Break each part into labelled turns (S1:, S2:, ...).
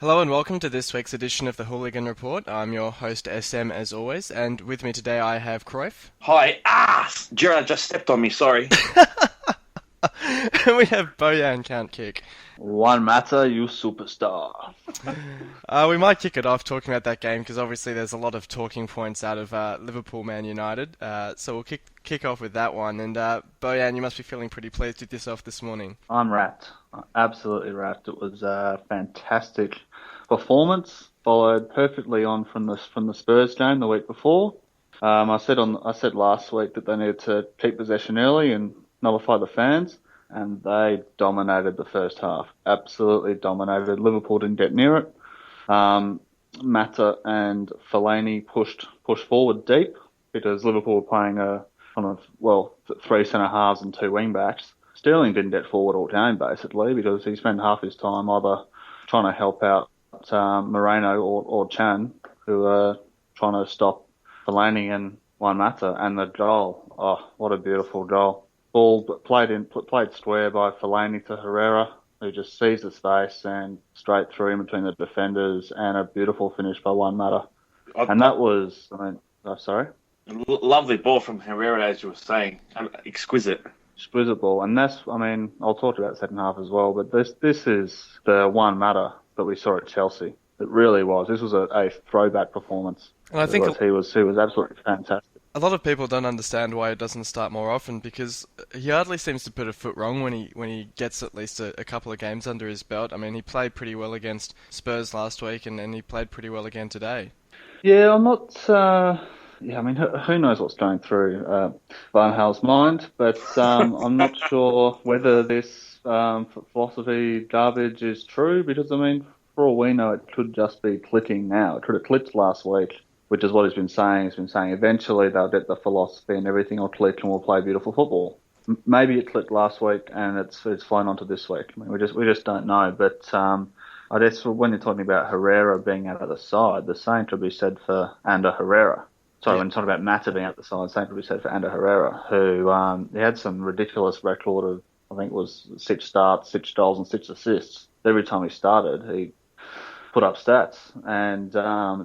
S1: Hello and welcome to this week's edition of the Hooligan Report. I'm your host SM as always, and with me today I have Cruyff.
S2: Hi. Gerrard just stepped on me, sorry.
S1: And we have Bojan Count Kick.
S3: One matter, you superstar.
S1: We might kick it off talking about that game because obviously there's a lot of talking points out of Liverpool Man United. So we'll kick off with that one. And Bojan, you must be feeling pretty pleased with yourself this morning.
S3: I'm wrapped. Absolutely wrapped. It was a fantastic performance, followed perfectly on from the Spurs game the week before. I said last week that they needed to keep possession early and nullify the fans, and they dominated the first half. Absolutely dominated. Liverpool didn't get near it. Mata and Fellaini pushed forward deep because Liverpool were playing three centre halves and two wing backs. Sterling didn't get forward all game basically because he spent half his time either trying to help out Moreno or Chan, who were trying to stop Fellaini and Juan Mata. And the goal, oh, what a beautiful goal! Ball played square by Fellaini to Herrera, who just sees the space and straight through in between the defenders, and a beautiful finish by Juan Mata. And that was, sorry.
S2: Lovely ball from Herrera, as you were saying. Exquisite.
S3: Exquisite ball. And I'll talk about the second half as well, but this is the Juan Mata that we saw at Chelsea. It really was. This was a throwback performance.
S1: And I think
S3: he was absolutely fantastic.
S1: a lot of people don't understand why he doesn't start more often because he hardly seems to put a foot wrong when he gets at least a couple of games under his belt. I mean, he played pretty well against Spurs last week, and he played pretty well again today.
S3: Yeah, I'm not. I mean, who knows what's going through Van Gaal's mind, but I'm not sure whether this philosophy garbage is true because, I mean, for all we know, it could just be clicking now. It could have clicked last week, which is what he's been saying. He's been saying eventually they'll get the philosophy and everything will click and we'll play beautiful football. Maybe it clicked last week and it's flown onto this week. I mean, we just don't know. But I guess when you're talking about Herrera being out of the side, the same could be said for Ander Herrera. Sorry, when you're talking about Mata being out the side, the same could be said for Ander Herrera, who he had some ridiculous record of, I think it was 6 starts, 6 goals and 6 assists. Every time he started, he put up stats, and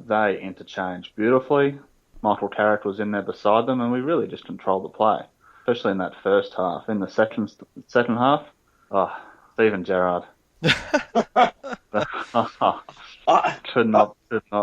S3: they interchanged beautifully. Michael Carrick was in there beside them, and we really just controlled the play, especially in that first half. In the second half, Steven Gerrard. Could not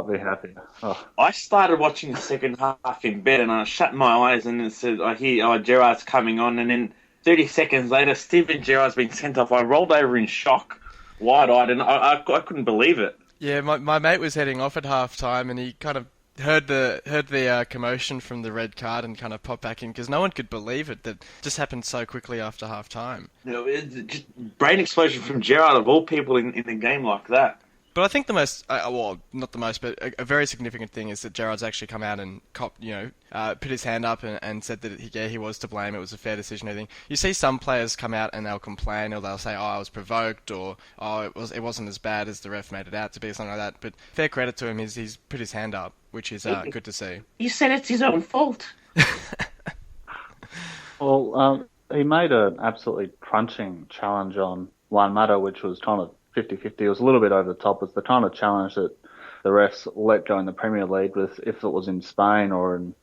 S3: be happier. Oh.
S2: I started watching the second half in bed and I shut my eyes and it said, I hear, Gerrard's coming on, and then 30 seconds later, Steven Gerrard's been sent off. I rolled over in shock, wide-eyed, and I couldn't believe it.
S1: Yeah, my mate was heading off at half time, and he kind of heard the commotion from the red card and kind of popped back in because no one could believe it. That just happened so quickly after half time.
S2: You know, just brain explosion from Gerrard of all people in a game like that.
S1: But I think the most, not the most, but a very significant thing is that Gerrard's actually come out and put his hand up and said that he was to blame. It was a fair decision. Everything. You see some players come out and they'll complain or they'll say, "Oh, I was provoked," or "Oh, it wasn't as bad as the ref made it out to be," or something like that. But fair credit to him, he's put his hand up, which is good to see.
S2: He said it's his own fault.
S3: Well, he made an absolutely crunching challenge on Juan Mata, which was kind of 50-50. It was a little bit over the top. It's the kind of challenge that the refs let go in the Premier League with. If it was in Spain or in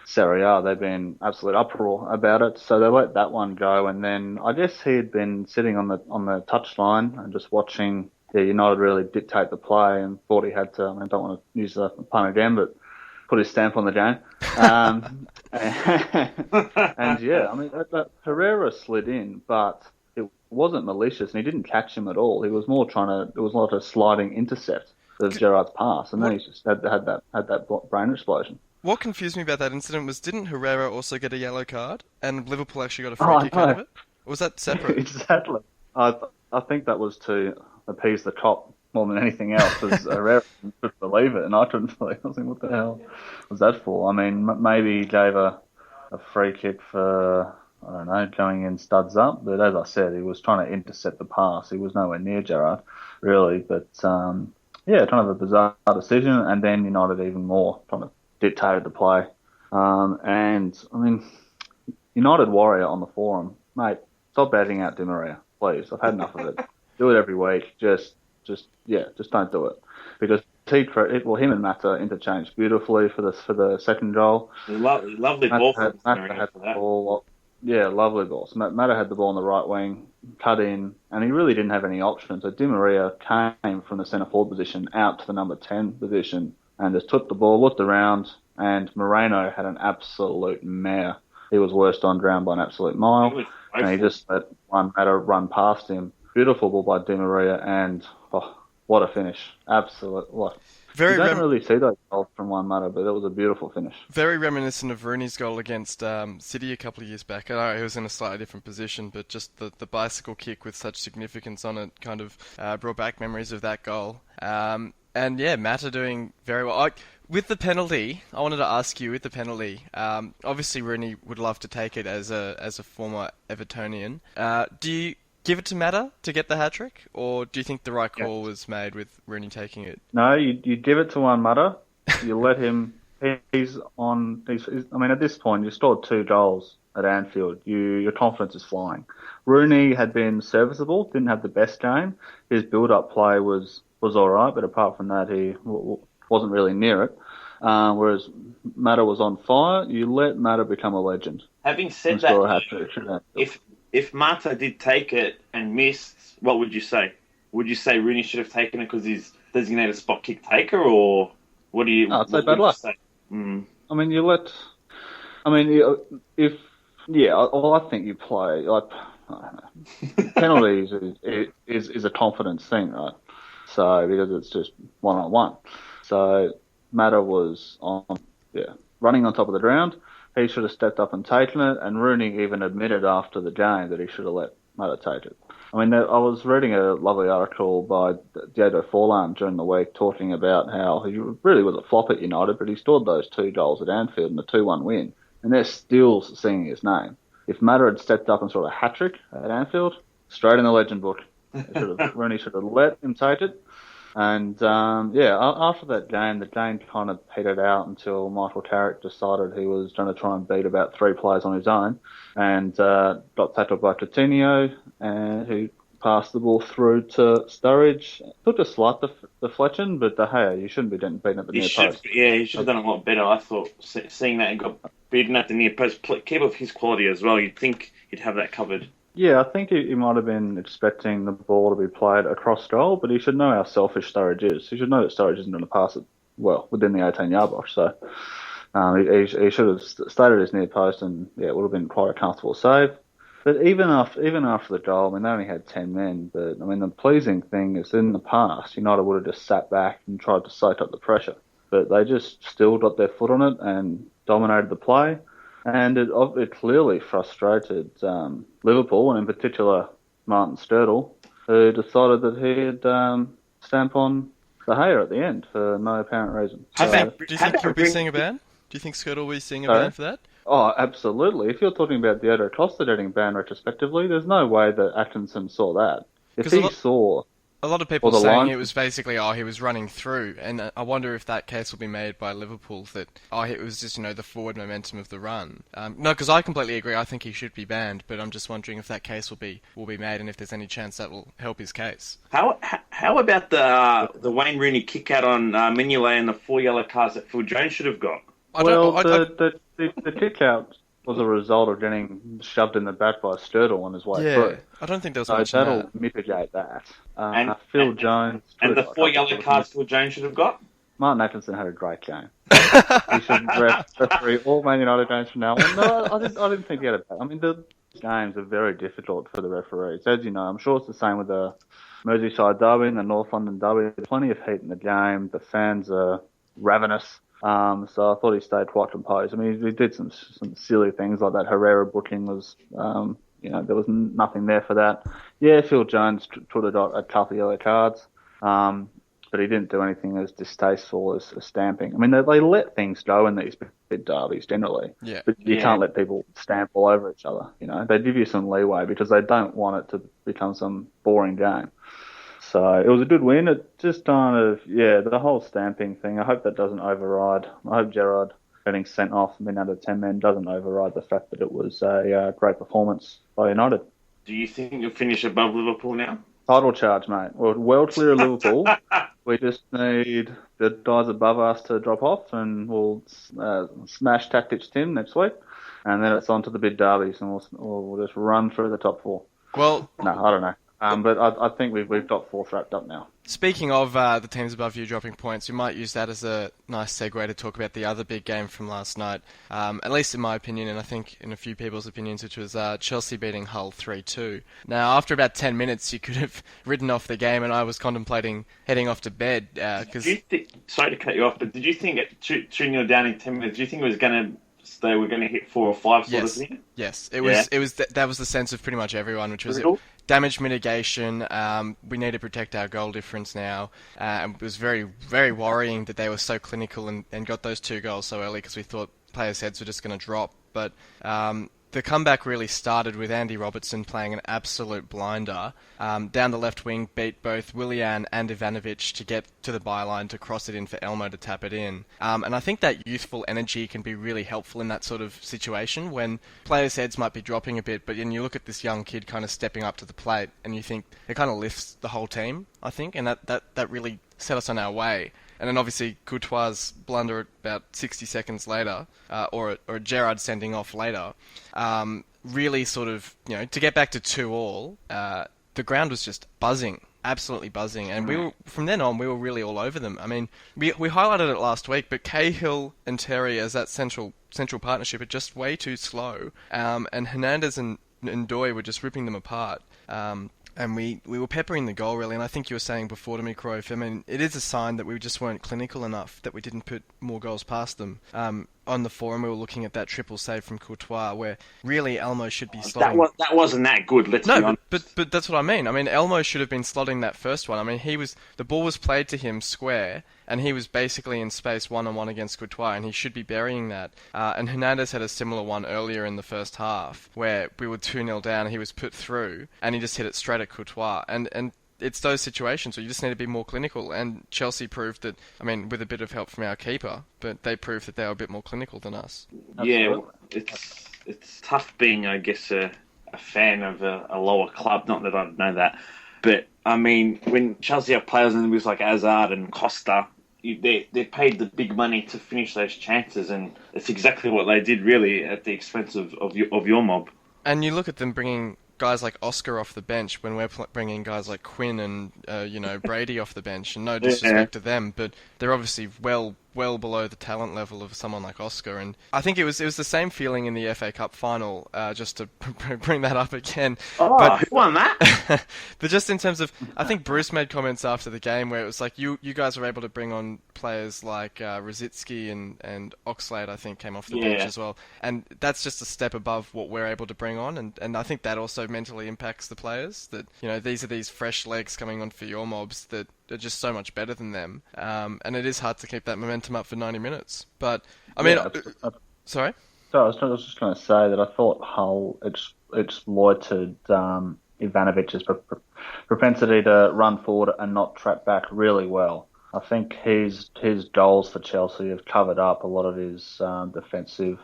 S3: Serie A, they'd been absolute uproar about it. So they let that one go. And then I guess he had been sitting on the touchline and just watching United really dictate the play and thought he had to. I don't want to use the pun again, but put his stamp on the game. And yeah, I mean, that Herrera slid in, but wasn't malicious, and he didn't catch him at all. He was more it was like a sliding intercept of Gerrard's pass, and then he just had that brain explosion.
S1: What confused me about that incident was, didn't Herrera also get a yellow card, and Liverpool actually got a free kick out of it? Or was that separate?
S3: Exactly. I think that was to appease the cop more than anything else, because Herrera couldn't believe it, and I couldn't believe it. I was thinking, what the hell was that for? I mean, maybe he gave a free kick for, I don't know, going in studs up. But as I said, he was trying to intercept the pass. He was nowhere near Gerrard, really. But, kind of a bizarre decision. And then United even more, trying to dictate the play. And, I mean, United Warrior on the forum, mate, stop batting out Di Maria, please. I've had enough of it. Do it every week. Just just don't do it, because him and Mata interchanged beautifully for the second goal.
S2: Lovely ball from
S3: Mata had the ball. Yeah, lovely ball. So Mata had the ball on the right wing, cut in, and he really didn't have any options. So Di Maria came from the centre forward position out to the number 10 position and just took the ball, looked around, and Moreno had an absolute mare. He was worst on ground by an absolute mile, and he just let one Mata run past him. Beautiful ball by Di Maria, and what a finish. Absolute. You don't really see those goals from one Mata, but it was a beautiful finish.
S1: Very reminiscent of Rooney's goal against City a couple of years back. I know he was in a slightly different position, but just the bicycle kick with such significance on it kind of brought back memories of that goal. And yeah, Mata doing very well. With the penalty, I wanted to ask you, obviously Rooney would love to take it as a former Evertonian. Do you give it to Mata to get the hat-trick, or do you think the right call was made with Rooney taking it?
S3: No, you give it to one Mata. You let him. I mean, at this point, you scored 2 goals at Anfield. Your confidence is flying. Rooney had been serviceable, didn't have the best game. His build-up play was all right, but apart from that, he wasn't really near it. Whereas Mata was on fire. You let Mata become a legend.
S2: Having said that, if Mata did take it and missed, what would you say? Would you say Rooney should have taken it because he's designated spot kick taker, or what do you?
S3: I'd say bad luck. I mean, I think you play like penalties is a confidence thing, right? So because it's just 1-on-1. So Mata was running on top of the ground. He should have stepped up and taken it, and Rooney even admitted after the game that he should have let Mata take it. I mean, I was reading a lovely article by Diego Forlan during the week talking about how he really was a flop at United, but he scored those 2 goals at Anfield and the 2-1 win, and they're still singing his name. If Mata had stepped up and scored a hat-trick at Anfield, straight in the legend book. Rooney should have let him take it. And, after that game, the game kind of petered out until Michael Carrick decided he was going to try and beat about 3 players on his own, and got tackled by Coutinho, who passed the ball through to Sturridge. Took a slight deflection, but you shouldn't be getting beaten at the near post.
S2: Yeah, he should have done a lot better, I thought, seeing that he got beaten at the near post. Keep of his quality as well, you'd think he'd have that covered.
S3: Yeah, I think he might have been expecting the ball to be played across goal, but he should know how selfish Sturridge is. He should know that Sturridge isn't going to pass it, within the 18-yard box. So he should have stayed at his near post, and it would have been quite a comfortable save. But even after the goal, I mean, they only had 10 men, but I mean, the pleasing thing is in the past, United would have just sat back and tried to soak up the pressure. But they just still got their foot on it and dominated the play. And it clearly frustrated Liverpool, and in particular Martin Skrtel, who decided that he'd stamp on De Gea at the end for no apparent reason.
S1: Do you think he'll be seeing a ban? Do you think Skrtel will be seeing a ban for that?
S3: Oh, absolutely. If you're talking about Diego Costa getting banned retrospectively, there's no way that Atkinson saw that. If he saw...
S1: A lot of people saying it was basically, he was running through, and I wonder if that case will be made by Liverpool, that, it was just, the forward momentum of the run. No, because I completely agree, I think he should be banned, but I'm just wondering if that case will be made, and if there's any chance that will help his case.
S2: How about the Wayne Rooney kick out on Mignolet and the 4 yellow cards that Phil Jones should have got?
S3: The kick out was a result of getting shoved in the back by Skrtel on his way through.
S1: I don't think there was much
S3: that'll mitigate that. Phil Jones...
S2: And the 4 yellow cards Phil Jones should have got?
S3: Martin Atkinson had a great game. He should referee all Man United games from now on. No, I didn't think he had a bad... I mean, the games are very difficult for the referees. As you know, I'm sure it's the same with the Merseyside derby and the North London derby. There's plenty of heat in the game. The fans are ravenous. So I thought he stayed quite composed. I mean, he did some silly things like that Herrera booking was, there was nothing there for that. Yeah, Phil Jones could have got a couple of yellow cards, but he didn't do anything as distasteful as stamping. I mean, they let things go in these big derbies generally, but you can't let people stamp all over each other. They give you some leeway because they don't want it to become some boring game. So it was a good win. It just the whole stamping thing, I hope that doesn't override. I hope Gerrard getting sent off, men out of 10 men, doesn't override the fact that it was a great performance by United.
S2: Do you think you'll finish above Liverpool now?
S3: Title charge, mate. We're well clear of Liverpool. We just need the guys above us to drop off, and we'll smash Tactics Tim next week. And then it's on to the big derbies, and we'll just run through the top four.
S1: Well,
S3: no, I don't know. But I think we've got fourth wrapped up now.
S1: Speaking of the teams above you dropping points, you might use that as a nice segue to talk about the other big game from last night, at least in my opinion, and I think in a few people's opinions, which was Chelsea beating Hull 3-2. Now, after about 10 minutes, you could have written off the game, and I was contemplating heading off to bed.
S2: Sorry to cut you off, but did you think at 2-0 down in 10 minutes, do you think it was going to... they were going to hit 4 or 5 sort of thing?
S1: Yes, it was. That was the sense of pretty much everyone, which was damage mitigation. We need to protect our goal difference now. It was very, very worrying that they were so clinical and got those 2 goals so early because we thought players' heads were just going to drop. But the comeback really started with Andy Robertson playing an absolute blinder. Down the left wing, beat both Willian and Ivanovic to get to the byline to cross it in for Elmo to tap it in. And I think that youthful energy can be really helpful in that sort of situation when players' heads might be dropping a bit, but then you look at this young kid kind of stepping up to the plate and you think it kind of lifts the whole team, I think, and that really set us on our way. And then obviously Courtois' blunder about 60 seconds later, or Gerrard sending off later, really sort of, to get back to 2-2, the ground was just buzzing, absolutely buzzing. And from then on, we were really all over them. I mean, we highlighted it last week, but Cahill and Terry as that central partnership are just way too slow. And Hernandez and Ndoye were just ripping them apart. And we were peppering the goal, really. And I think you were saying before to me, Cruyff, I mean, it is a sign that we just weren't clinical enough, that we didn't put more goals past them. On the forum, we were looking at that triple save from Courtois, where really Elmo should be slotting...
S2: That wasn't that good, let's be honest.
S1: But that's what I mean. I mean, Elmo should have been slotting that first one. I mean, the ball was played to him square, and he was basically in space one-on-one against Courtois, and he should be burying that. And Hernandez had a similar one earlier in the first half, where we were 2-0 down, and he was put through, and he just hit it straight at Courtois. And it's those situations where you just need to be more clinical, and Chelsea proved that, I mean, with a bit of help from our keeper, but they proved that they were a bit more clinical than us.
S2: Yeah, it's tough being, I guess, a fan of a lower club, not that I know that, but, I mean, when Chelsea have players in the moves like Hazard and Costa, they paid the big money to finish those chances, and it's exactly what they did, really, at the expense of your mob.
S1: And you look at them bringing guys like Oscar off the bench when we're bringing guys like Quinn and Brady off the bench, and no disrespect to them, but they're obviously well below the talent level of someone like Oscar. And I think it was the same feeling in the FA Cup final, just to bring that up again.
S2: Who won that?
S1: But just in terms of, I think Bruce made comments after the game where it was like you guys were able to bring on players like Rosicki and Oxlade, I think, came off the bench as well, and that's just a step above what we're able to bring on, and I think that also mentally impacts the players, that these are these fresh legs coming on for your mobs that are just so much better than them, and it is hard to keep that momentum up for 90 minutes. But I mean, sorry.
S3: So I was just going to say that I thought Hull exploited Ivanovic's propensity to run forward and not trap back really well. I think his goals for Chelsea have covered up a lot of his defensive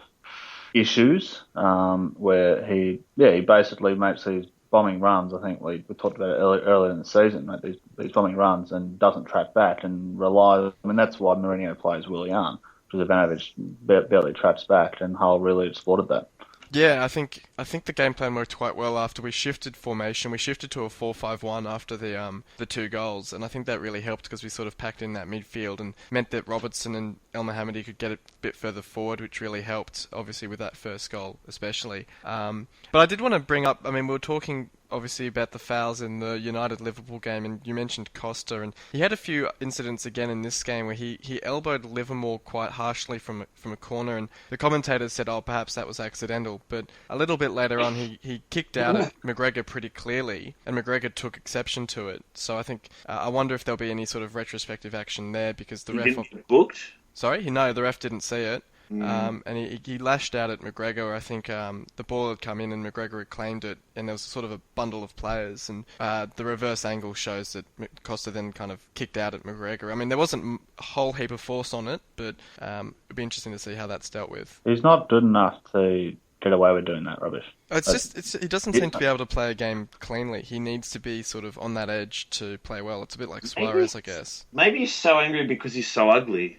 S3: issues, where he basically makes these bombing runs. I think we talked about it earlier in the season, mate, these bombing runs, and doesn't track back and relies. I mean, that's why Mourinho plays Willian, because Ivanovic barely traps back, and Hull really exploited that.
S1: Yeah, I think the game plan worked quite well after we shifted formation. We shifted to a 4-5-1 after the 2 goals, and I think that really helped because we sort of packed in that midfield and meant that Robertson and El Mohammadi could get a bit further forward, which really helped, obviously, with that first goal especially. But I did want to bring up, I mean, we were talking obviously about the fouls in the United-Liverpool game, and you mentioned Costa, and he had a few incidents again in this game where he elbowed Livermore quite harshly from a corner, and the commentators said, perhaps that was accidental, but a little bit later on he kicked out at McGregor pretty clearly, and McGregor took exception to it. So I think, I wonder if there'll be any sort of retrospective action there, because the ref...
S2: didn't get booked?
S1: Sorry? No, the ref didn't see it. And he lashed out at McGregor. I think the ball had come in and McGregor had claimed it, and there was sort of a bundle of players, and the reverse angle shows that Costa then kind of kicked out at McGregor. I mean, there wasn't a whole heap of force on it, but it'd be interesting to see how that's dealt with.
S3: He's not good enough to get away with doing that rubbish.
S1: He doesn't seem to be able to play a game cleanly. He needs to be sort of on that edge to play well. It's a bit like Suarez, I guess.
S2: Maybe he's so angry because he's so ugly.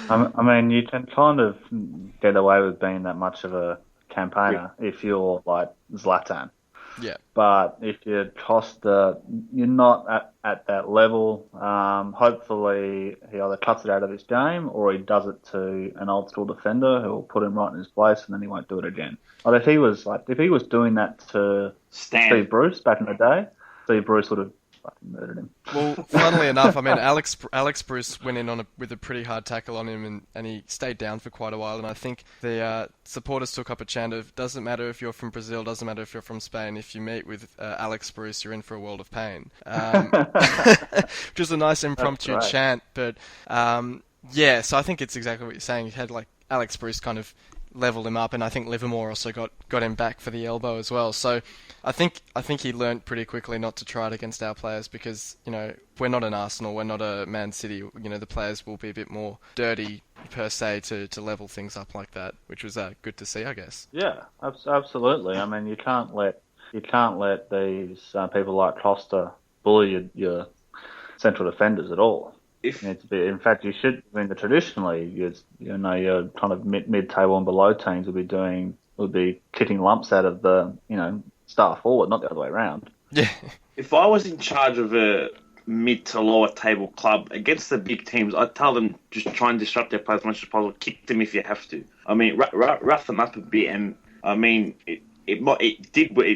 S3: I mean, you can kind of get away with being that much of a campaigner if you're like Zlatan.
S1: Yeah.
S3: But if you're Costa, you're not at that level. Hopefully, he either cuts it out of his game or he does it to an old school defender who will put him right in his place, and then he won't do it again. But if he was doing that to Steve Bruce back in the day, Steve Bruce would have fucking murdered him.
S1: Well, funnily enough, I mean, Alex Bruce went in with a pretty hard tackle on him, and he stayed down for quite a while. And I think the supporters took up a chant of, doesn't matter if you're from Brazil, doesn't matter if you're from Spain, if you meet with Alex Bruce, you're in for a world of pain. Which was a nice impromptu chant, but yeah, so I think it's exactly what you're saying. You had like Alex Bruce kind of leveled him up, and I think Livermore also got him back for the elbow as well. So I think he learnt pretty quickly not to try it against our players because, you know, we're not an Arsenal, we're not a Man City. You know, the players will be a bit more dirty per se to level things up like that, which was good to see, I guess.
S3: Yeah, absolutely. I mean, you can't let these people like Costa bully your central defenders at all. In fact, you should. I mean, traditionally, your kind of mid-table and below teams would be kicking lumps out of the star forward, not the other way around.
S1: Yeah.
S2: If I was in charge of a mid to lower table club against the big teams, I'd tell them just try and disrupt their players as much as possible. Kick them if you have to. I mean, rough them up a bit, and I mean it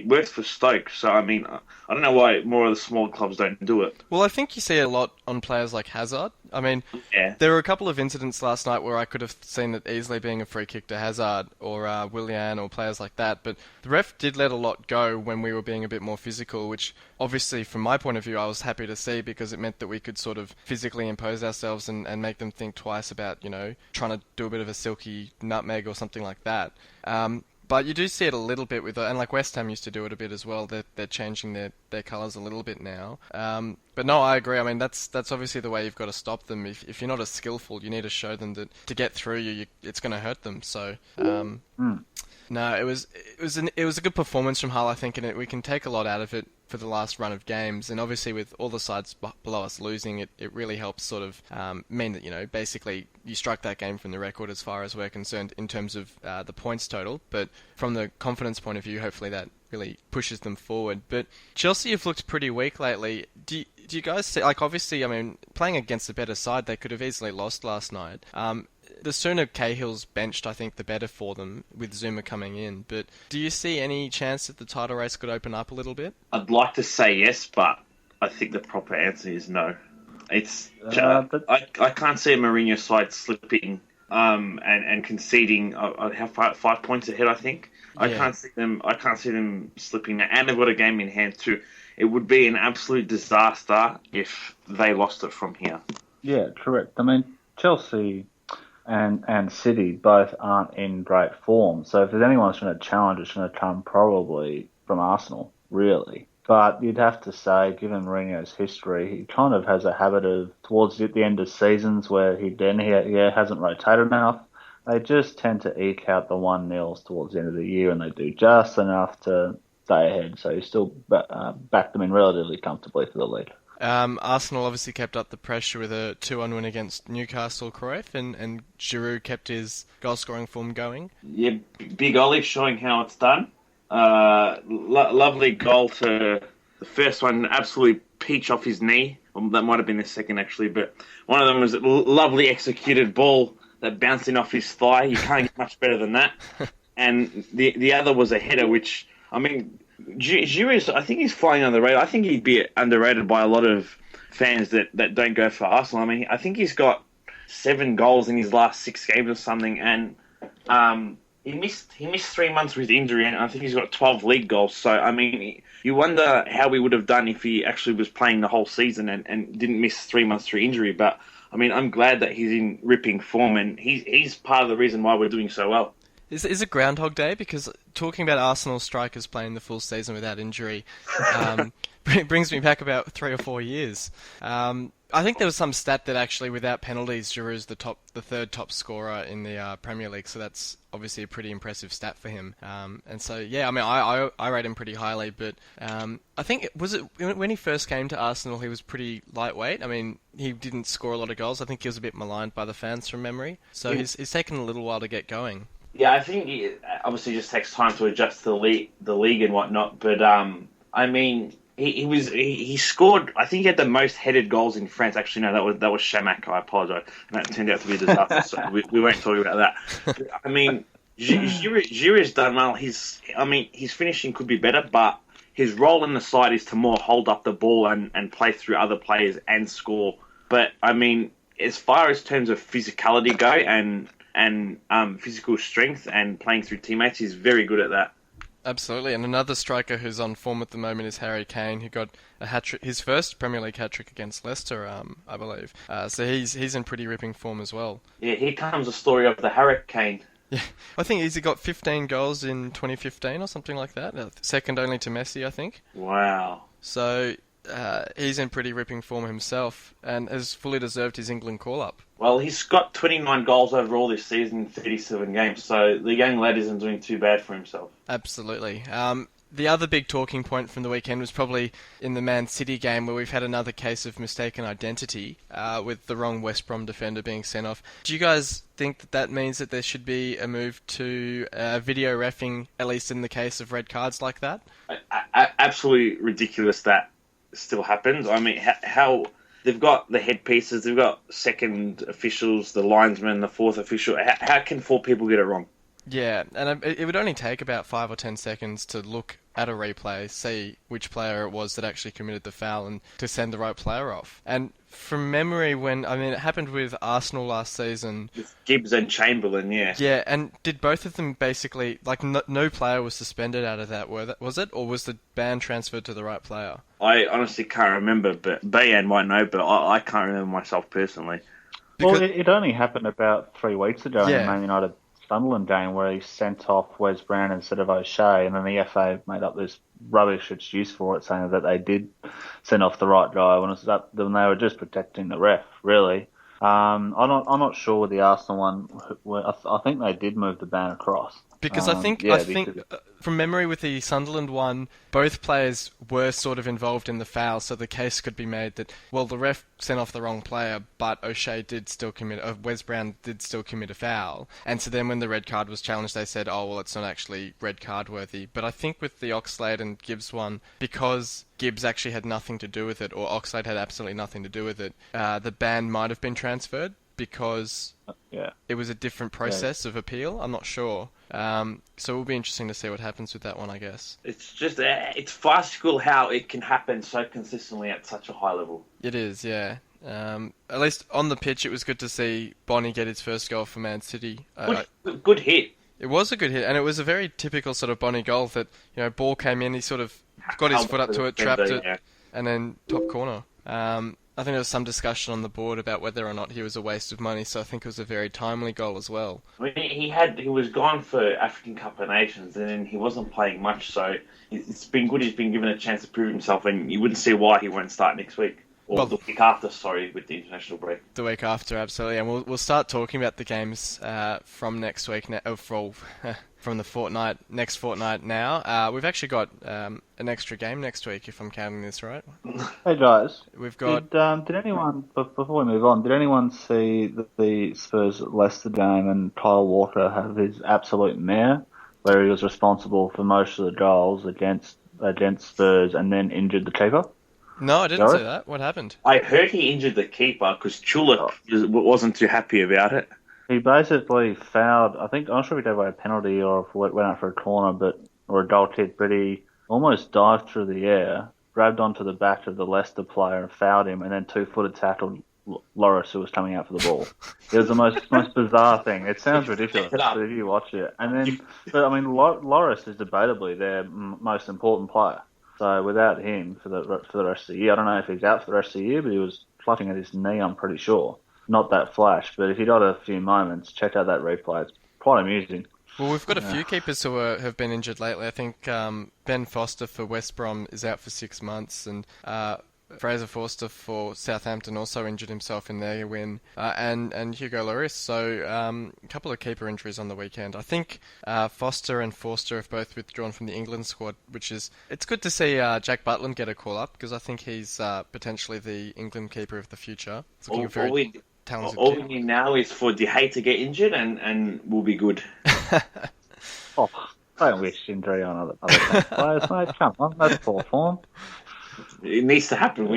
S2: works for Stoke. So I mean, I don't know why more of the small clubs don't do it.
S1: Well, I think you see it a lot on players like Hazard. I mean, There were a couple of incidents last night where I could have seen it easily being a free kick to Hazard or Willian or players like that, but the ref did let a lot go when we were being a bit more physical, which obviously from my point of view I was happy to see because it meant that we could sort of physically impose ourselves and make them think twice about, trying to do a bit of a silky nutmeg or something like that. But you do see it a little bit and like West Ham used to do it a bit as well. They're changing their colours a little bit now. But no, I agree. I mean, that's obviously the way you've got to stop them. If you're not as skillful, you need to show them that to get through you, it's going to hurt them. So, no, it was a good performance from Hull, I think, and we can take a lot out of it for the last run of games. And obviously, with all the sides below us losing, it really helps sort of mean that basically you strike that game from the record as far as we're concerned in terms of the points total. But from the confidence point of view, hopefully that really pushes them forward. But Chelsea have looked pretty weak lately. Do you guys see, like, obviously, I mean, playing against a better side, they could have easily lost last night. The sooner Cahill's benched, I think, the better for them, with Zuma coming in. But do you see any chance that the title race could open up a little bit?
S2: I'd like to say yes, but I think the proper answer is no. It's I can't see a Mourinho side slipping and conceding. I have 5 points ahead, I think. Yeah. I can't see them slipping, and they've got a game in hand too. It would be an absolute disaster if they lost it from here.
S3: Yeah, correct. I mean, Chelsea and City both aren't in great form. So if there's anyone who's going to challenge, it's going to come probably from Arsenal, really. But you'd have to say, given Mourinho's history, he kind of has a habit of, towards the end of seasons where he hasn't rotated enough, they just tend to eke out the 1-0s towards the end of the year, and they do just enough to stay ahead. So you still back them in relatively comfortably for the league.
S1: Arsenal obviously kept up the pressure with a 2-1 win against Newcastle, Cruyff, and Giroud kept his goal-scoring form going.
S2: Yeah, Big Ollie showing how it's done. Lovely goal to the first one, absolutely peach off his knee. Well, that might have been the second, actually, but one of them was a lovely executed ball that bounced in off his thigh. You can't get much better than that. And the other was a header, which, I mean, Giroud, I think he's flying under the radar. I think he'd be underrated by a lot of fans that don't go for Arsenal. I mean, I think he's got 7 goals in his last 6 games or something, and he missed 3 months with injury, and I think he's got 12 league goals. So, I mean, you wonder how we would have done if he actually was playing the whole season and didn't miss 3 months through injury. But, I mean, I'm glad that he's in ripping form, and he's part of the reason why we're doing so well.
S1: Is it Groundhog Day? Because talking about Arsenal strikers playing the full season without injury brings me back about 3 or 4 years. I think there was some stat that actually without penalties, Giroud's the third top scorer in the Premier League. So that's obviously a pretty impressive stat for him. And so yeah, I mean I rate him pretty highly. But I think was it when he first came to Arsenal, he was pretty lightweight. I mean he didn't score a lot of goals. I think he was a bit maligned by the fans from memory. So he's taken a little while to get going.
S2: Yeah, I think it obviously just takes time to adjust to the league and whatnot. But I mean, he scored. I think he had the most headed goals in France. Actually, no, that was Chamac. I apologize. And that turned out to be a disaster. So we won't talk about that. I mean, Giroud's done well. His finishing could be better, but his role in the side is to more hold up the ball and play through other players and score. But I mean, as far as terms of physicality go and physical strength and playing through teammates, he's very good at that.
S1: Absolutely, and another striker who's on form at the moment is Harry Kane, who got a hat-trick, his first Premier League hat-trick against Leicester, I believe. So he's in pretty ripping form as well.
S2: Yeah, here comes the story of the Hurricane.
S1: Yeah, I think he's got 15 goals in 2015 or something like that, second only to Messi, I think.
S2: Wow.
S1: So he's in pretty ripping form himself and has fully deserved his England call-up.
S2: Well, he's got 29 goals overall this season in 37 games, so the young lad isn't doing too bad for himself.
S1: Absolutely. The other big talking point from the weekend was probably in the Man City game where we've had another case of mistaken identity with the wrong West Brom defender being sent off. Do you guys think that means that there should be a move to video reffing, at least in the case of red cards like that?
S2: Absolutely ridiculous that still happens. I mean, how... They've got the headpieces, they've got second officials, the linesman, the fourth official. How can four people get it wrong?
S1: Yeah, and it would only take about 5 or 10 seconds to look at a replay, see which player it was that actually committed the foul, and to send the right player off. And from memory, it happened with Arsenal last season.
S2: With Gibbs and Chamberlain, yeah.
S1: Yeah, and did both of them basically, no player was suspended out of that, was it? Or was the ban transferred to the right player?
S2: I honestly can't remember, but Bayan might know, but I can't remember myself personally.
S3: Well, it only happened about 3 weeks ago in the Man United Sunderland game where he sent off Wes Brown instead of O'Shea, and then the FA made up this rubbish excuse for it, saying that they did send off the right guy when they were just protecting the ref, really. I'm not sure with the Arsenal one. I think they did move the ban across.
S1: Because I think from memory with the Sunderland one, both players were sort of involved in the foul, so the case could be made that, well, the ref sent off the wrong player, but O'Shea did still Wes Brown did still commit a foul. And so then when the red card was challenged, they said, oh, well, it's not actually red card worthy. But I think with the Oxlade and Gibbs one, because Gibbs actually had nothing to do with it, or Oxlade had absolutely nothing to do with it, the ban might have been transferred because it was a different process of appeal. I'm not sure. So it will be interesting to see what happens with that one, I guess.
S2: It's just, it's farcical how it can happen so consistently at such a high level.
S1: It is, yeah. At least on the pitch, it was good to see Bonnie get his first goal for Man City.
S2: Good hit.
S1: It was a good hit, and it was a very typical sort of Bonnie goal that, ball came in, he sort of got his foot up to it, trapped it, and then top corner. I think there was some discussion on the board about whether or not he was a waste of money, so I think it was a very timely goal as well.
S2: I mean, he was gone for African Cup of Nations, and then he wasn't playing much, so it's been good he's been given a chance to prove himself, and you wouldn't see why he won't start next week. Or the week after, with the international break.
S1: The week after, absolutely. And we'll start talking about the games from next week, from the next fortnight now. We've actually got an extra game next week, if I'm counting this right.
S3: Hey guys,
S1: we've got.
S3: Did anyone, before we move on, did anyone see the Spurs Leicester game and Kyle Walker have his absolute mare, where he was responsible for most of the goals against Spurs and then injured the keeper?
S1: No, I didn't see that. What happened?
S2: I heard he injured the keeper because Chulip wasn't too happy about it.
S3: He basically fouled, I'm not sure if he gave away a penalty or if it went out for a corner or a goal kick, but he almost dived through the air, grabbed onto the back of the Leicester player and fouled him, and then 2-footed tackled Loris, who was coming out for the ball. It was the most bizarre thing. It sounds ridiculous if you watch it. Loris is debatably their most important player. So without him for the rest of the year, I don't know if he's out for the rest of the year, but he was clutching at his knee, I'm pretty sure. Not that flash, but if you got a few moments, check out that replay. It's quite amusing.
S1: Well, we've got a few keepers who have been injured lately. I think Ben Foster for West Brom is out for 6 months, and Fraser Forster for Southampton also injured himself in their win, and Hugo Lloris. So a couple of keeper injuries on the weekend. I think Foster and Forster have both withdrawn from the England squad, it's good to see Jack Butland get a call up, because I think he's potentially the England keeper of the future. It's looking very talented.
S2: All we need now is for De Gea to get injured, and we'll be good.
S3: Oh, don't wish injury on other players, mate. Come on, that's poor form.
S2: It needs to happen.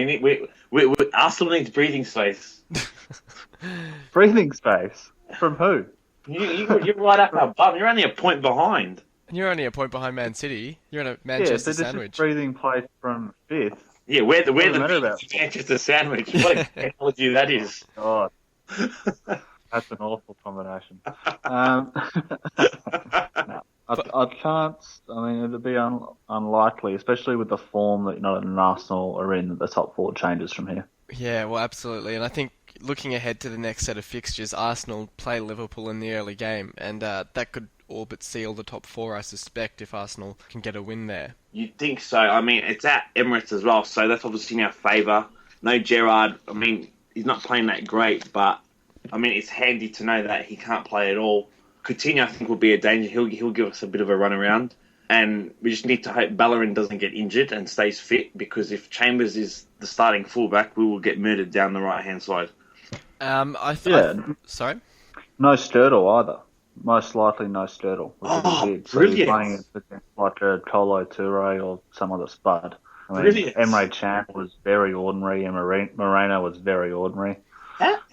S2: Arsenal needs breathing space.
S3: Breathing space? From who?
S2: You're right up our bum. You're only a point behind.
S1: You're only a point behind Man City. You're in a Manchester
S3: so
S1: sandwich.
S3: Breathing place from 5th.
S2: Yeah, we're the Manchester sandwich. What a technology that is.
S3: God. That's an awful combination. I can't. I mean, it'd be unlikely, especially with the form that Arsenal are in. The top 4 changes from here.
S1: Yeah, well, absolutely. And I think looking ahead to the next set of fixtures, Arsenal play Liverpool in the early game, and that could all but seal the top 4, I suspect, if Arsenal can get a win there.
S2: You'd think so. I mean, it's at Emirates as well, so that's obviously in our favour. No Gerrard. I mean, he's not playing that great, but I mean, it's handy to know that he can't play at all. Coutinho, I think, will be a danger. He'll give us a bit of a run around. And we just need to hope Bellerin doesn't get injured and stays fit, because if Chambers is the starting fullback, we will get murdered down the right-hand side.
S1: Sorry?
S3: No Sturtle either. Most likely no Sturtle.
S2: Brilliant.
S3: So you're playing against like a Colo Toure or some other spud. I mean, Emre Can was very ordinary, and Moreno was very ordinary.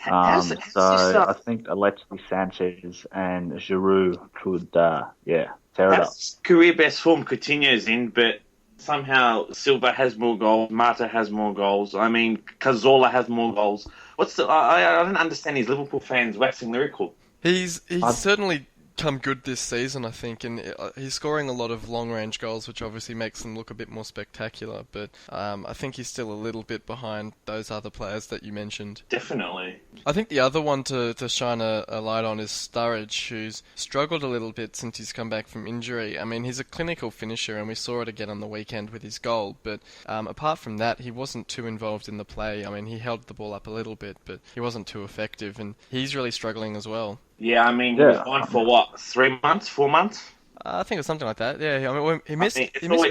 S3: I think Alexis Sanchez and Giroud could, tear it up.
S2: Career best form Coutinho's in, but somehow Silva has more goals, Mata has more goals. I mean, Cazorla has more goals. I don't understand these Liverpool fans waxing lyrical.
S1: He's certainly come good this season, I think, and he's scoring a lot of long-range goals, which obviously makes them look a bit more spectacular, but I think he's still a little bit behind those other players that you mentioned.
S2: Definitely.
S1: I think the other one to shine a light on is Sturridge, who's struggled a little bit since he's come back from injury. I mean, he's a clinical finisher, and we saw it again on the weekend with his goal, but apart from that, he wasn't too involved in the play. I mean, he held the ball up a little bit, but he wasn't too effective, and he's really struggling as well.
S2: Yeah, I mean, he was gone for what, 3 months, 4 months?
S1: I think it was something like that. Yeah, I mean, he missed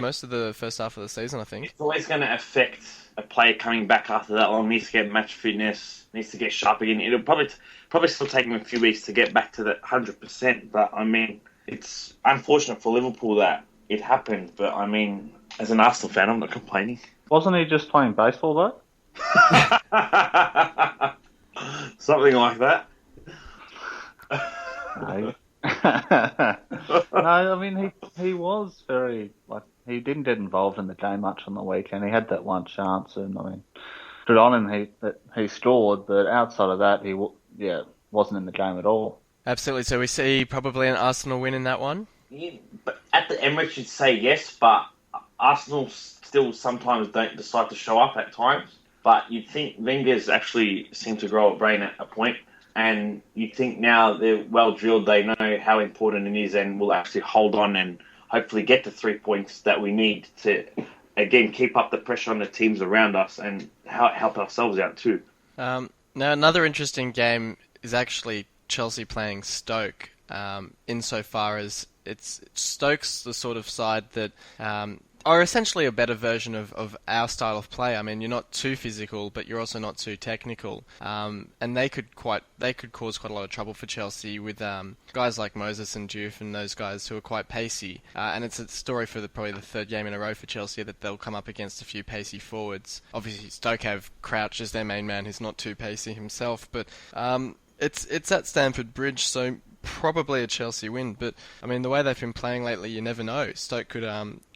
S1: most of the first half of the season, I think.
S2: It's always going to affect a player coming back after that long. Needs to get match fitness, needs to get sharp again. It'll probably still take him a few weeks to get back to that 100%. But I mean, it's unfortunate for Liverpool that it happened. But I mean, as an Arsenal fan, I'm not complaining.
S3: Wasn't he just playing baseball though?
S2: Something like that.
S3: No. No, I mean he was very he didn't get involved in the game much on the weekend. He had that one chance, and I mean, good on him. He scored, but outside of that, he wasn't in the game at all.
S1: Absolutely. So we see probably an Arsenal win in that one.
S2: Yeah, but at the Emirates, you'd say yes, but Arsenal still sometimes don't decide to show up at times. But you'd think Wenger's actually seemed to grow a brain at a point. And you think now they're well drilled, they know how important it is, and will actually hold on and hopefully get the 3 points that we need to, again, keep up the pressure on the teams around us and help ourselves out too.
S1: Now, another interesting game is actually Chelsea playing Stoke, insofar as it's Stoke's the sort of side that are essentially a better version of our style of play. I mean, you're not too physical, but you're also not too technical. And they could cause quite a lot of trouble for Chelsea with guys like Moses and Diouf and those guys who are quite pacey. And it's a story for probably the third game in a row for Chelsea that they'll come up against a few pacey forwards. Obviously, Stoke have Crouch as their main man, who's not too pacey himself, but it's at Stamford Bridge, so probably a Chelsea win, but I mean, the way they've been playing lately, you never know. Stoke could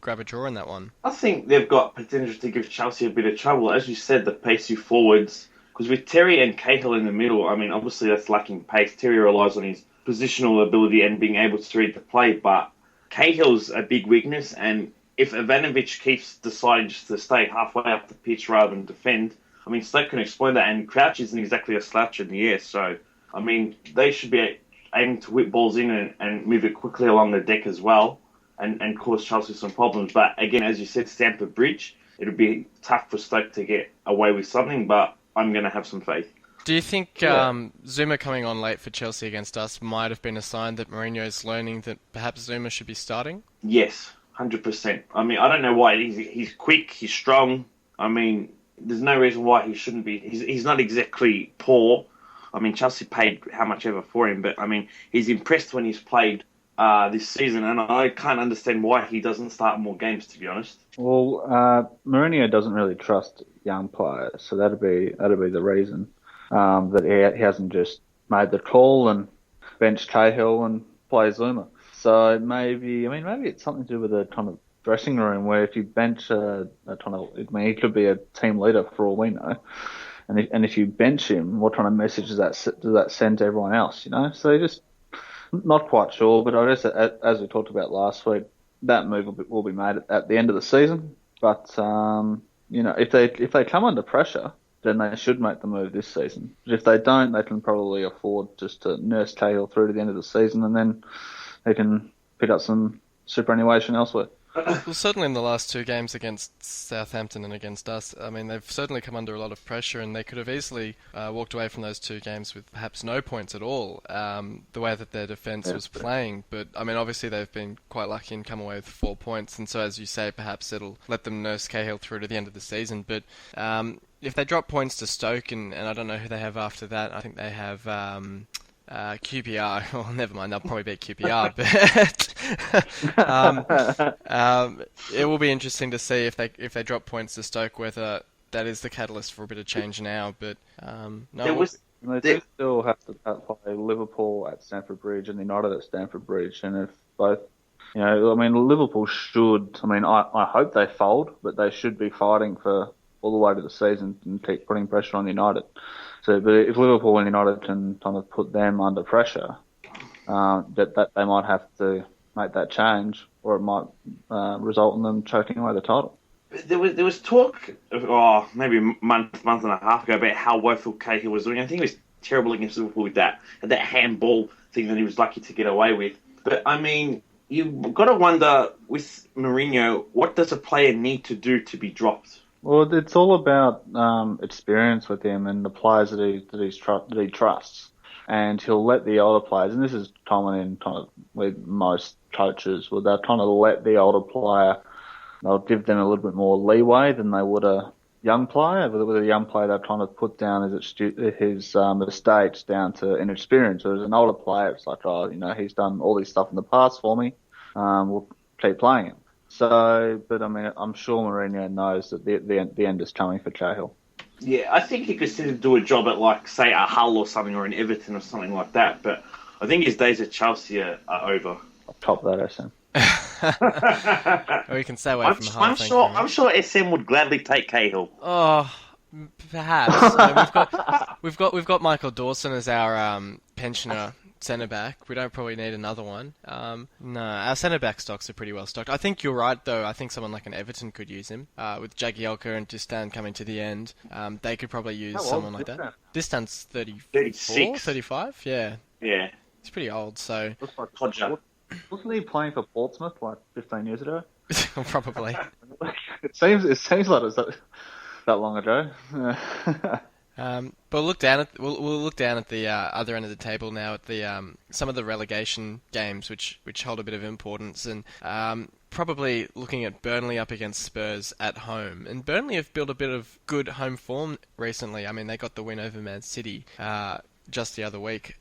S1: grab a draw in that one.
S2: I think they've got potential to give Chelsea a bit of trouble. As you said, the pacey forwards, because with Terry and Cahill in the middle, I mean, obviously that's lacking pace. Terry relies on his positional ability and being able to read the play, but Cahill's a big weakness, and if Ivanovic keeps deciding just to stay halfway up the pitch rather than defend, I mean, Stoke can exploit that, and Crouch isn't exactly a slouch in the air, so, I mean, they should be aiming to whip balls in and move it quickly along the deck as well, and cause Chelsea some problems. But again, as you said, Stamford Bridge, it'll be tough for Stoke to get away with something, but I'm going to have some faith.
S1: Do you think Zuma coming on late for Chelsea against us might have been a sign that Mourinho's learning that perhaps Zuma should be starting?
S2: Yes, 100%. I mean, I don't know why. He's quick, he's strong. I mean, there's no reason why he shouldn't be. He's not exactly poor. I mean, Chelsea paid how much ever for him, but I mean, he's impressed when he's played this season, and I can't understand why he doesn't start more games, to be honest.
S3: Well, Mourinho doesn't really trust young players, so that'd be the reason. That he hasn't just made the call and benched Cahill and play Zuma. So maybe it's something to do with the kind of dressing room where if you bench he could be a team leader for all we know. And if you bench him, what kind of message does that send to everyone else, you know? So just not quite sure, but I guess as we talked about last week, that move will be made at the end of the season. But, if they come under pressure, then they should make the move this season. But if they don't, they can probably afford just to nurse Cahill through to the end of the season, and then they can pick up some superannuation elsewhere.
S1: Well, certainly in the last two games against Southampton and against us, I mean, they've certainly come under a lot of pressure, and they could have easily walked away from those two games with perhaps no points at all, the way that their defence was playing. But, I mean, obviously they've been quite lucky and come away with 4 points, and so, as you say, perhaps it'll let them nurse Cahill through to the end of the season. But if they drop points to Stoke, and I don't know who they have after that, I think they have QPR. Well, never mind, they'll probably beat QPR, but it will be interesting to see if they drop points to Stoke, whether that is the catalyst for a bit of change now. But
S3: they still have to play Liverpool at Stamford Bridge and United at Stamford Bridge, and if both, Liverpool should. I hope they fold, but they should be fighting for all the way to the season and keep putting pressure on United. So, but if Liverpool and United can kind of put them under pressure, that they might have to make that change, or it might result in them choking away the title.
S2: There was talk, maybe a month and a half ago, about how woeful Cahill was doing. I think he was terrible against Liverpool with that handball thing that he was lucky to get away with. But I mean, you've got to wonder with Mourinho, what does a player need to do to be dropped?
S3: Well, it's all about experience with him and the players that he trusts, and he'll let the older players. And this is common in kind of with most coaches, where they'll kind of let the older player. They'll give them a little bit more leeway than they would a young player. With a young player, they'll kind of put down his mistakes down to inexperience. Whereas an older player, it's like, he's done all this stuff in the past for me. We'll keep playing him. So, but I'm sure Mourinho knows that the end is coming for Cahill.
S2: Yeah, I think he could still do a job at, say, a Hull or something, or an Everton or something like that. But I think his days at Chelsea are over.
S3: I'll top that, SM.
S1: Or you can stay away from Hull.
S2: I'm sure SM would gladly take Cahill.
S1: Oh, perhaps. We've got Michael Dawson as our pensioner centre back. We don't probably need another one. No, our centre back stocks are pretty well stocked. I think you're right, though. I think someone like an Everton could use him. With Jagielka and Distan coming to the end, they could probably use someone like that. Distan's 36, 35. Yeah. He's pretty old, so.
S3: Looks like Podger. Wasn't he playing for Portsmouth 15 years ago?
S1: Probably.
S3: It seems like it was that long ago.
S1: But we'll look down at the other end of the table now at the some of the relegation games which hold a bit of importance, and probably looking at Burnley up against Spurs at home. And Burnley have built a bit of good home form recently. I mean, they got the win over Man City just the other week.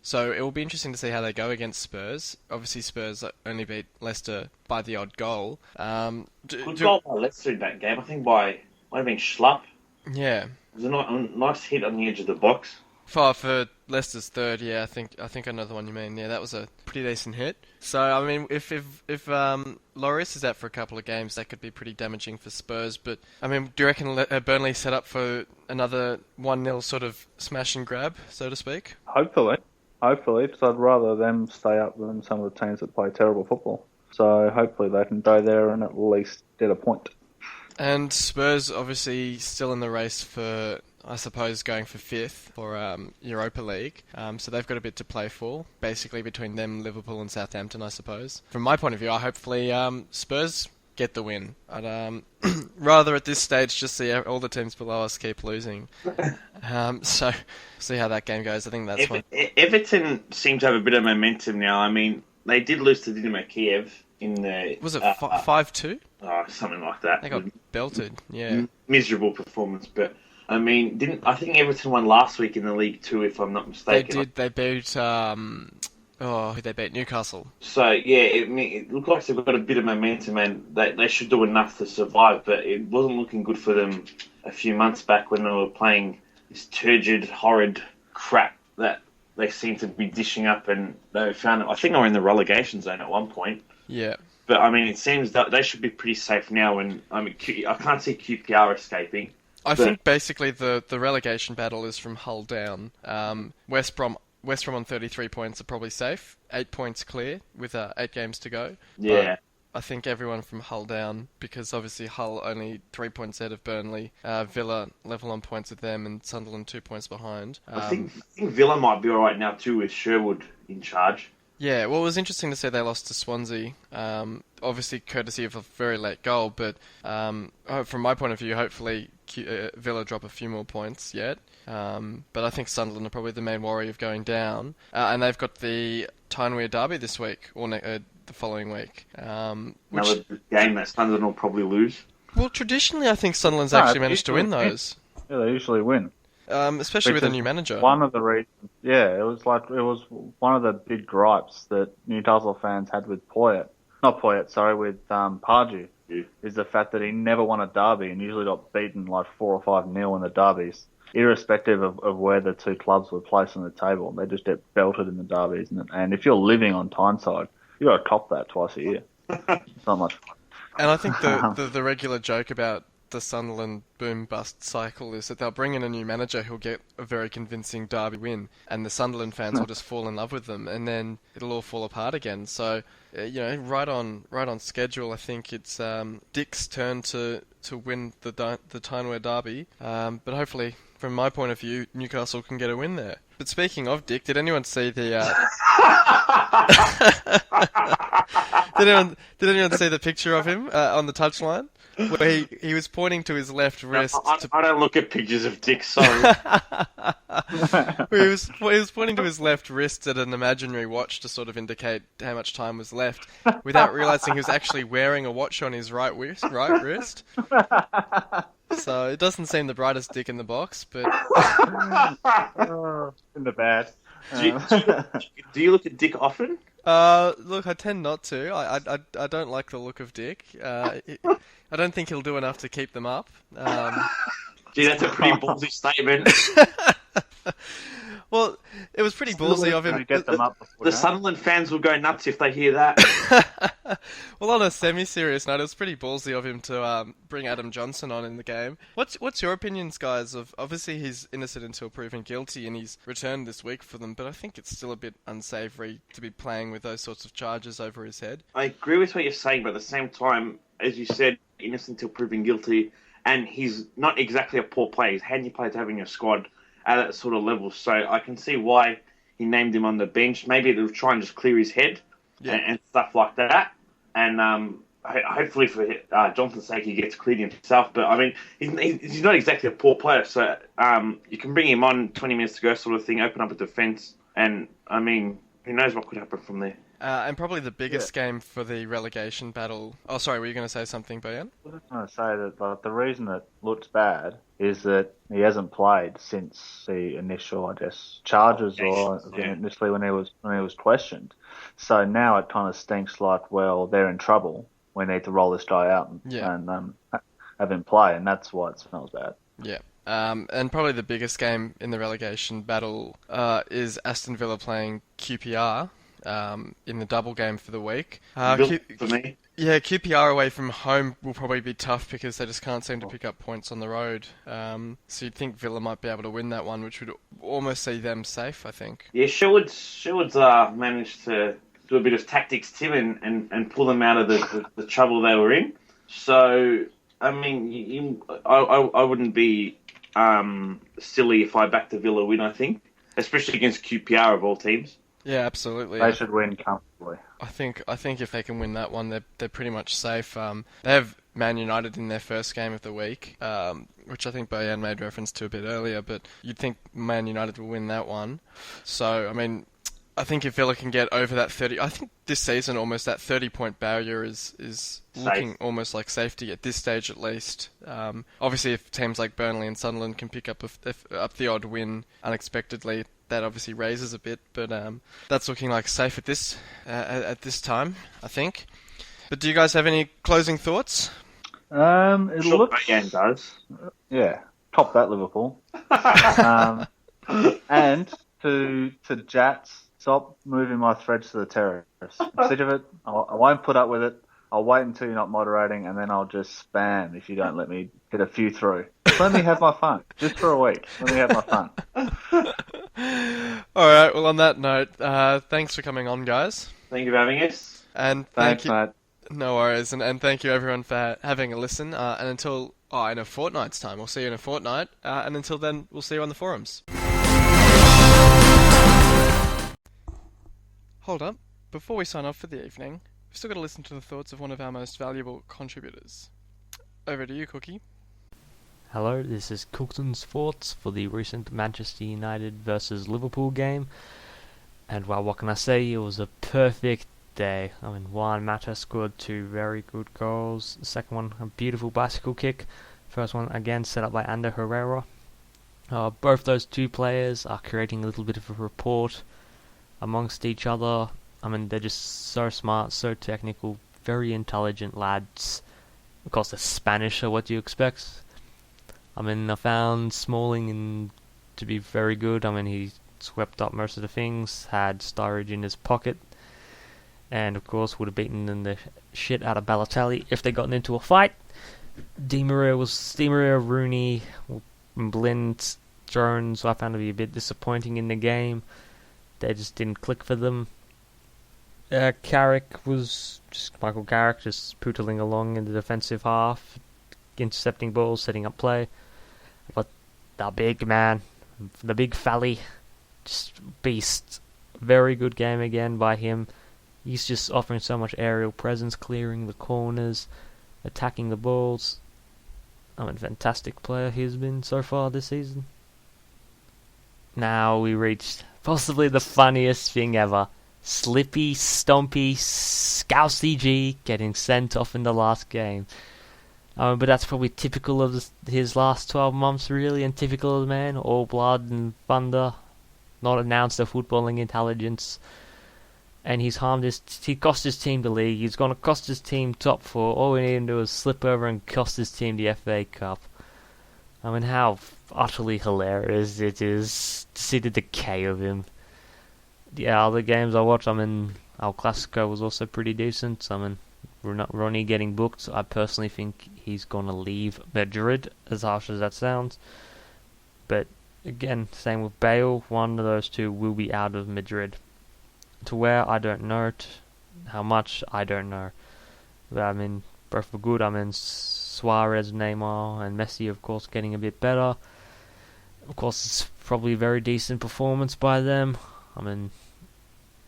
S1: So it will be interesting to see how they go against Spurs. Obviously, Spurs only beat Leicester by the odd goal.
S2: Good goal by Leicester in that game. I think might have been Schlupp.
S1: Yeah.
S2: It was a nice hit on the edge of the box.
S1: For Leicester's third, yeah, I think I know the one you mean. Yeah, that was a pretty decent hit. So I mean, if Lloris is out for a couple of games, that could be pretty damaging for Spurs. But I mean, do you reckon Burnley set up for another 1-0 sort of smash and grab, so to speak?
S3: Hopefully, because I'd rather them stay up than some of the teams that play terrible football. So hopefully they can go there and at least get a point.
S1: And Spurs obviously still in the race for I suppose, going for fifth for Europa League. So they've got a bit to play for, basically between them, Liverpool and Southampton, I suppose. From my point of view, I hopefully Spurs get the win. I'd rather at this stage just see all the teams below us keep losing. So see how that game goes. I think that's one.
S2: Everton seem to have a bit of momentum now. I mean, they did lose to Dynamo Kiev in the...
S1: Was it 5-2?
S2: Oh, something like that.
S1: They got belted, yeah.
S2: Miserable performance, but... I mean, I think Everton won last week in the League Two, if I'm not mistaken.
S1: They did. They beat... who they beat? Newcastle.
S2: So, yeah, it looked like they've got a bit of momentum and they should do enough to survive, but it wasn't looking good for them a few months back when they were playing this turgid, horrid crap that they seem to be dishing up, and they found... I think they were in the relegation zone at one point.
S1: Yeah.
S2: But, I mean, it seems that they should be pretty safe now, and I mean, I can't see QPR escaping.
S1: I think basically the relegation battle is from Hull down. West Brom on 33 points are probably safe. 8 points clear with 8 games to go.
S2: Yeah.
S1: But I think everyone from Hull down, because obviously Hull only 3 points ahead of Burnley. Villa level on points with them, and Sunderland 2 points behind.
S2: I think Villa might be alright now too with Sherwood in charge.
S1: Yeah, well, it was interesting to see they lost to Swansea, obviously courtesy of a very late goal, but from my point of view, hopefully Villa drop a few more points yet. But I think Sunderland are probably the main worry of going down. And they've got the Tyne-Wear derby this week, or the following week.
S2: Another game that Sunderland will probably lose.
S1: Well, traditionally, I think Sunderland's actually managed to win those.
S3: Yeah, they usually win.
S1: Especially with a new manager.
S3: One of the reasons, it was one of the big gripes that Newcastle fans had with with Pardew, is the fact that he never won a derby and usually got beaten like 4 or 5-0 in the derbies, irrespective of where the two clubs were placed on the table. They just get belted in the derbies, and if you're living on Tyneside, you got to cop that twice a year. It's not much fun.
S1: And I think the regular joke about the Sunderland boom-bust cycle is that they'll bring in a new manager who'll get a very convincing derby win, and the Sunderland fans will just fall in love with them, and then it'll all fall apart again. So, right on schedule. I think it's Dick's turn to win the Tyne-Wear derby, but hopefully, from my point of view, Newcastle can get a win there. But speaking of Dick, did anyone see the? Did anyone see the picture of him on the touchline? Where he was pointing to his left wrist.
S2: I don't look at pictures of Dick, sorry.
S1: he was pointing to his left wrist at an imaginary watch to sort of indicate how much time was left, without realising he was actually wearing a watch on his right wrist. So it doesn't seem the brightest dick in the box, but...
S3: in the bad.
S2: Do you look at Dick often?
S1: Look, I tend not to. I don't like the look of Dick. I don't think he'll do enough to keep them up.
S2: Gee, that's a pretty ballsy statement.
S1: Well, it was pretty ballsy of him.
S3: Get them up
S2: the Sunderland fans will go nuts if they hear that.
S1: Well, on a semi-serious note, it was pretty ballsy of him to bring Adam Johnson on in the game. What's your opinions, guys? Of obviously he's innocent until proven guilty, and he's returned this week for them. But I think it's still a bit unsavoury to be playing with those sorts of charges over his head.
S2: I agree with what you're saying, but at the same time, as you said, innocent until proven guilty, and he's not exactly a poor player. He's handy player to have in your squad at that sort of level. So I can see why he named him on the bench. Maybe it'll try and just clear his head and stuff like that. And hopefully for Johnson's sake, he gets cleared himself. But, I mean, he's not exactly a poor player. So you can bring him on 20 minutes to go sort of thing, open up a defence. And, I mean, who knows what could happen from there.
S1: And probably the biggest game for the relegation battle... Oh, sorry, were you going to say something, Bojan?
S3: I was going to say that the reason it looks bad is that he hasn't played since the initial, charges or initially when he was questioned. So now it kind of stinks like, well, they're in trouble. We need to roll this guy out and have him play, and that's why it smells bad. Yeah.
S1: And probably the biggest game in the relegation battle is Aston Villa playing QPR. In the double game for the week.
S2: For me.
S1: Yeah, QPR away from home will probably be tough because they just can't seem to pick up points on the road. So you'd think Villa might be able to win that one, which would almost see them safe, I think.
S2: Yeah, Sherwood's managed to do a bit of tactics, Tim, and pull them out of the trouble they were in. So, I mean, I wouldn't be silly if I backed a Villa win, I think. Especially against QPR of all teams.
S1: Yeah, absolutely.
S3: They should win comfortably.
S1: I think if they can win that one, they're pretty much safe. They have Man United in their first game of the week, which I think Bojan made reference to a bit earlier. But you'd think Man United will win that one. So I mean, I think if Villa can get over that 30, I think this season almost that 30-point barrier is looking almost like safety at this stage at least. Obviously, if teams like Burnley and Sunderland can pick up the odd win unexpectedly, that obviously raises a bit. But that's looking like safe at this time, I think. But do you guys have any closing thoughts?
S3: It looks.
S2: Bojan does.
S3: Yeah, top that Liverpool. And to Jats. Stop moving my threads to the terrace. I'm sick of it. I won't put up with it. I'll wait until you're not moderating, and then I'll just spam if you don't let me get a few through. Let me have my fun. Just for a week. Let me have my fun.
S1: All right. Well, on that note, thanks for coming on, guys.
S2: Thank you for having us.
S1: And
S3: Thanks, mate.
S1: No worries. And thank you, everyone, for having a listen. And until in a fortnight's time. We'll see you in a fortnight. And until then, we'll see you on the forums. Hold up. Before we sign off for the evening, we've still got to listen to the thoughts of one of our most valuable contributors. Over to you, Cookie.
S4: Hello, this is Cookton's thoughts for the recent Manchester United versus Liverpool game. And well, what can I say? It was a perfect day. I mean, Juan Mata scored 2 very good goals. The second one, a beautiful bicycle kick. First one, again, set up by Ander Herrera. Both those two players are creating a little bit of a rapport amongst each other. I mean, they're just so smart, so technical, very intelligent lads. Of course, they're Spanish, so what do you expect? I mean, I found Smalling to be very good. I mean, he swept up most of the things, had Sturridge in his pocket, and of course would have beaten the shit out of Balotelli if they gotten into a fight. Di Maria, Rooney, Blind, Jones, I found to be a bit disappointing in the game. They just didn't click for them. Carrick was just Michael Carrick, just pootling along in the defensive half, intercepting balls, setting up play. But the big man, the big Fally, just beast. Very good game again by him. He's just offering so much aerial presence, clearing the corners, attacking the balls. I mean, fantastic player he's been so far this season. Now we reached possibly the funniest thing ever. Slippy, Stompy, Scousey G getting sent off in the last game. But that's probably typical of his last 12 months, really, and typical of the man. All blood and thunder, not an ounce of footballing intelligence. And he cost his team the league. He's going to cost his team top 4. All we need him to do is slip over and cost his team the FA Cup. I mean, how utterly hilarious it is to see the decay of him. The other games I watched, I mean, El Clasico was also pretty decent. I mean, Ronnie getting booked, I personally think he's going to leave Madrid, as harsh as that sounds. But again, same with Bale, one of those two will be out of Madrid. To where, I don't know. How much, I don't know. But I mean, both were good. I mean, Suarez, Neymar, and Messi, of course, getting a bit better. Of course, it's probably a very decent performance by them. I mean,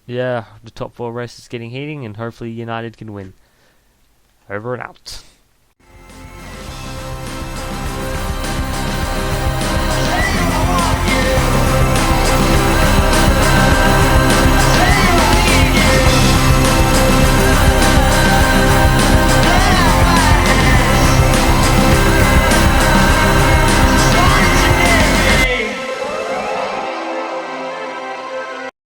S4: yeah, the top 4 race is getting heating, and hopefully United can win. Over and out.